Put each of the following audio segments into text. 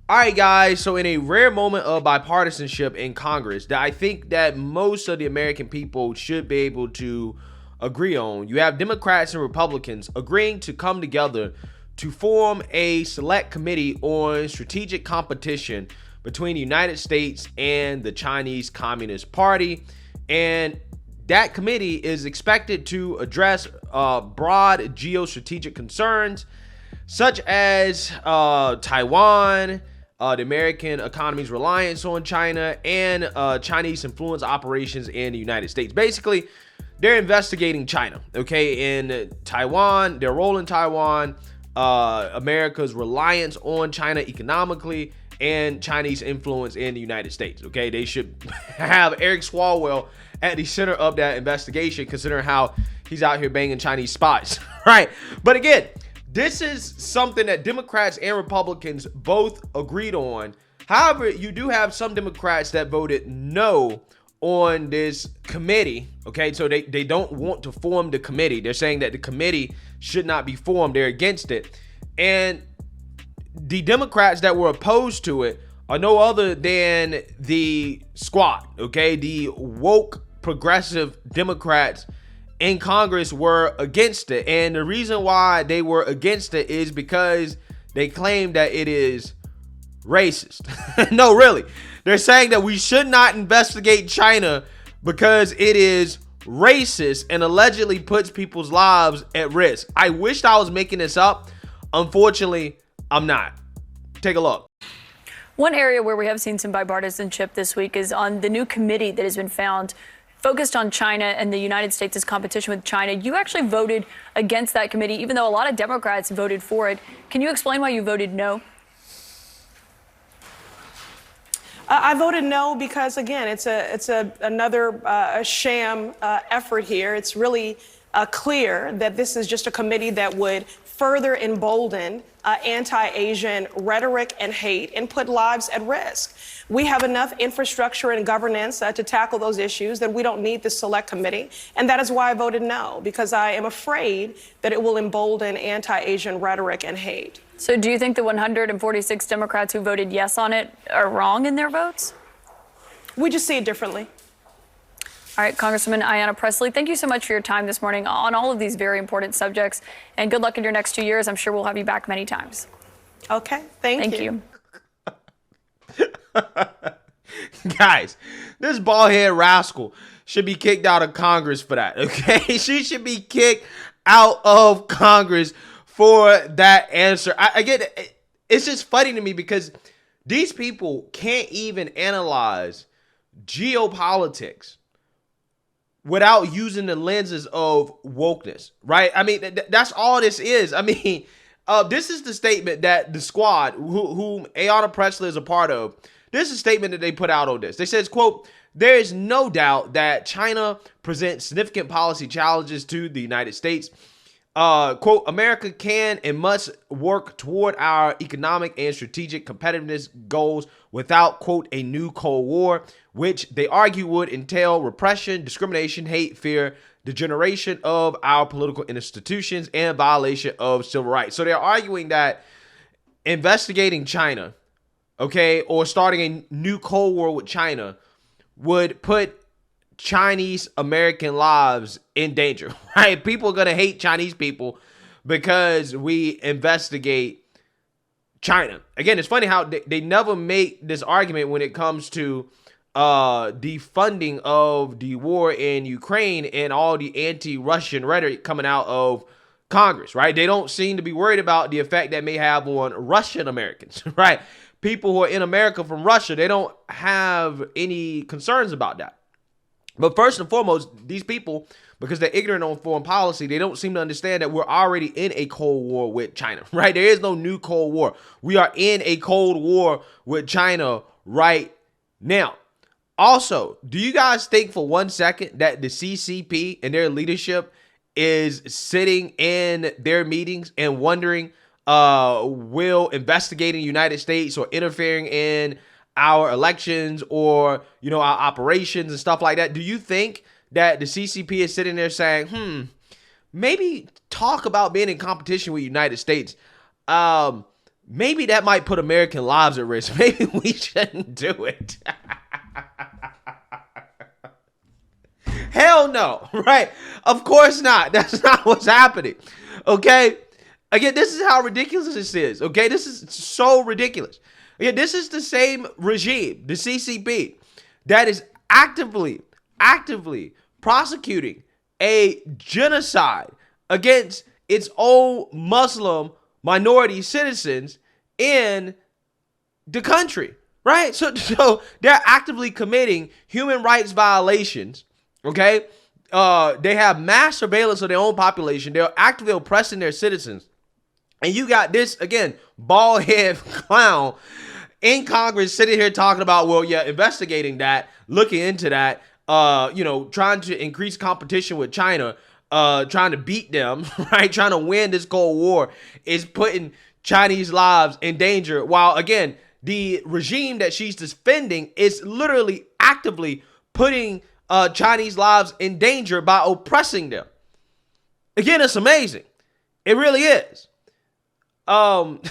All right, guys. So in a rare moment of bipartisanship in Congress that I think that most of the American people should be able to agree on, you have Democrats and Republicans agreeing to come together to form a select committee on strategic competition between the United States and the Chinese Communist Party. And that committee is expected to address broad geostrategic concerns such as Taiwan, the American economy's reliance on China, and Chinese influence operations in the United States. Basically, they're investigating China, okay, in Taiwan, their role in Taiwan, America's reliance on China economically, and Chinese influence in the United States, okay? They should have Eric Swalwell at the center of that investigation, considering how he's out here banging Chinese spies, right? But again, this is something that Democrats and Republicans both agreed on. However, you do have some Democrats that voted no on this committee, okay? So they don't want to form the committee. They're saying that the committee should not be formed. They're against it. And the Democrats that were opposed to it are no other than the squad, okay? The woke progressive Democrats in Congress were against it. And the reason why they were against it is because they claim that it is racist. No, really. They're saying that we should not investigate China because it is racist and allegedly puts people's lives at risk. I wished I was making this up. Unfortunately, I'm not. Take a look. One area where we have seen some bipartisanship this week is on the new committee that has been found focused on China and the United States' competition with China. You actually voted against that committee, even though a lot of Democrats voted for it. Can you explain why you voted no? I voted no because, again, it's another sham effort here. It's really clear that this is just a committee that would further embolden anti-Asian rhetoric and hate and put lives at risk. We have enough infrastructure and governance to tackle those issues that we don't need this select committee. And that is why I voted no, because I am afraid that it will embolden anti-Asian rhetoric and hate. So do you think the 146 Democrats who voted yes on it are wrong in their votes? We just see it differently. All right, Congresswoman Ayanna Pressley, thank you so much for your time this morning on all of these very important subjects. And good luck in your next 2 years. I'm sure we'll have you back many times. Okay, thank you. Guys, this bald-headed rascal should be kicked out of Congress for that, okay? She should be kicked out of Congress for that answer. I get it. It's just funny to me because these people can't even analyze geopolitics without using the lenses of wokeness, right? I mean, that's all this is. I mean, this is the statement that the squad, whom Ayanna Pressley is a part of, this is a statement that they put out on this. They says, quote, "There is no doubt that China presents significant policy challenges to the United States. Quote, America can and must work toward our economic and strategic competitiveness goals without, quote, a new Cold War, which they argue would entail repression, discrimination, hate, fear, degeneration of our political institutions, and violation of civil rights." So they're arguing that investigating China, okay, or starting a new Cold War with China would put Chinese American lives in danger, right? People are going to hate Chinese people because we investigate China. Again, it's funny how they never make this argument when it comes to the funding of the war in Ukraine and all the anti-Russian rhetoric coming out of Congress, right? They don't seem to be worried about the effect that may have on Russian Americans, right? People who are in America from Russia, they don't have any concerns about that. But first and foremost, these people, because they're ignorant on foreign policy, they don't seem to understand that we're already in a Cold War with China, right? There is no new Cold War. We are in a Cold War with China right now. Also, do you guys think for 1 second that the CCP and their leadership is sitting in their meetings and wondering, will investigating the United States or interfering in our elections or, you know, our operations and stuff like that? Do you think that the CCP is sitting there saying, maybe talk about being in competition with the United States? maybe that might put American lives at risk. Maybe we shouldn't do it. Hell no, right? Of course not. That's not what's happening. Okay? Again, this is how ridiculous this is. Okay? This is so ridiculous. Again, this is the same regime, the CCP, that is actively prosecuting a genocide against its own Muslim minority citizens in the country, right? So they're actively committing human rights violations, okay? They have mass surveillance of their own population. They're actively oppressing their citizens. And you got this, again, bald head clown in Congress sitting here talking about, well, yeah, investigating that, looking into that, trying to increase competition with China, trying to beat them, right? Trying to win this Cold War is putting Chinese lives in danger. While, again, the regime that she's defending is literally actively putting Chinese lives in danger by oppressing them. Again, it's amazing. It really is. And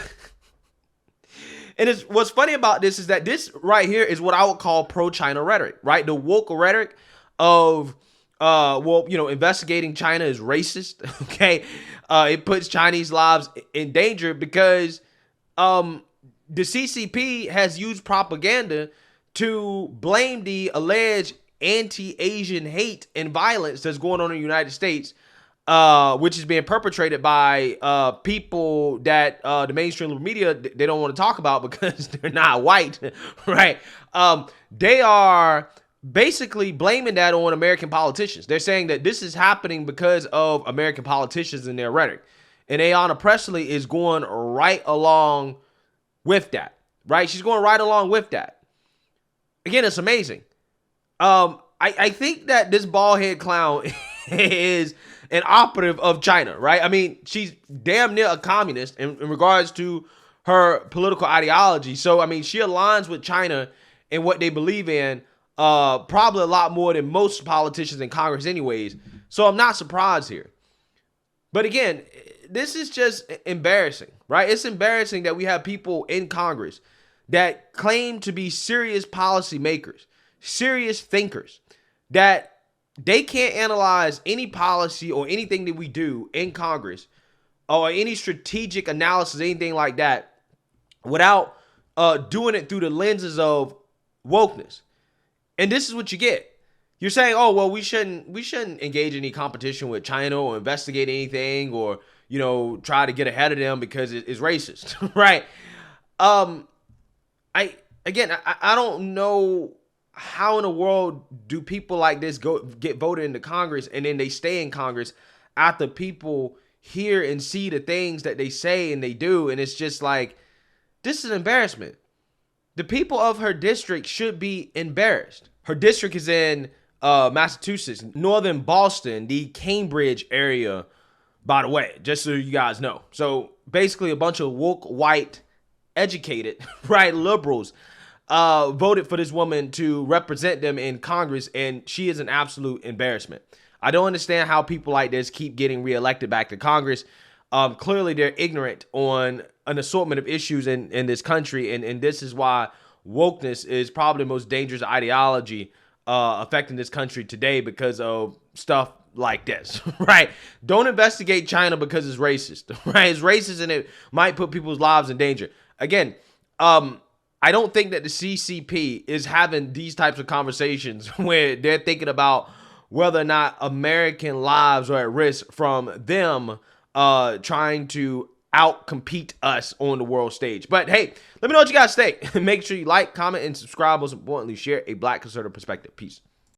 what's funny about this is that this right here is what I would call pro-China rhetoric, right? The woke rhetoric of, investigating China is racist, okay? It puts Chinese lives in danger because the CCP has used propaganda to blame the alleged anti-Asian hate and violence that's going on in the United States, which is being perpetrated by people that the mainstream media, they don't want to talk about because they're not white, right? They are basically blaming that on American politicians. They're saying that this is happening because of American politicians and their rhetoric. And Ayanna Pressley is going right along with that, right? She's going right along with that. Again, it's amazing. I think that this bald head clown is an operative of China, right? I mean, she's damn near a communist in regards to her political ideology. So, I mean, she aligns with China and what they believe in, probably a lot more than most politicians in Congress anyways. So I'm not surprised here. But again, this is just embarrassing, right? It's embarrassing that we have people in Congress that claim to be serious policymakers, serious thinkers, that they can't analyze any policy or anything that we do in Congress or any strategic analysis, anything like that, without doing it through the lenses of wokeness. And this is what you get. You're saying, oh, well, we shouldn't engage in any competition with China or investigate anything or, try to get ahead of them because it's racist, right? I don't know how in the world do people like this get voted into Congress and then they stay in Congress after people hear and see the things that they say and they do. And it's just like, this is an embarrassment. The people of her district should be embarrassed. Her district is in Massachusetts, northern Boston, the Cambridge area, by the way, just so you guys know. So basically a bunch of woke, white, educated, right, liberals voted for this woman to represent them in Congress, and she is an absolute embarrassment. I don't understand how people like this keep getting reelected back to Congress. Clearly, they're ignorant on an assortment of issues in this country, and this is why wokeness is probably the most dangerous ideology affecting this country today because of stuff like this, right? Don't investigate China because it's racist, right? It's racist and it might put people's lives in danger. Again, I don't think that the CCP is having these types of conversations where they're thinking about whether or not American lives are at risk from them trying to out-compete us on the world stage. But hey, let me know what you guys think. Make sure you like, comment, and subscribe. Most importantly, share a Black conservative perspective. Peace.